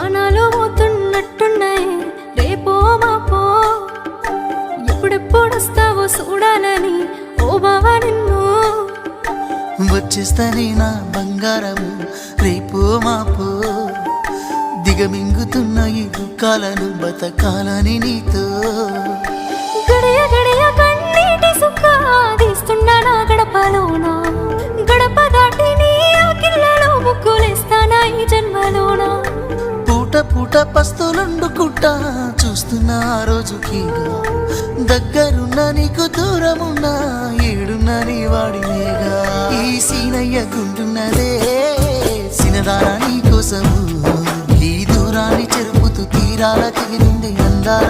ప్రాణాలు పోతున్నట్టున్నాయి రేపో మాపో ఎప్పుడెప్పుడొస్తావో చూడాలని ఓ బావా నిన్ను వచ్చేస్తానే నా బంగారము రేపో మాపో దిగమింగుతున్న ఈ దుఃఖాలను బతకాలని నీతో గడియ గడియ కన్నీటి సుక్క తీస్తున్నా నా గడపలోనా గడప దాటి నీ ఆకిళ్ళలో ముగ్గులేస్తానా ఈ జన్మలోనా పూట పూట పస్తులుండుకుంటా చూస్తున్నా ఆ రోజుకి దగ్గరున్న నీకు దూరమున్నా ఏడున్నా నీ వాడినేగా ఈ సీనయ్య గుంటున్నదే సినదారా నీ కోసము ఈ దూరాన్ని చెరుపుతూ తీరాల తిరిగింది అందాల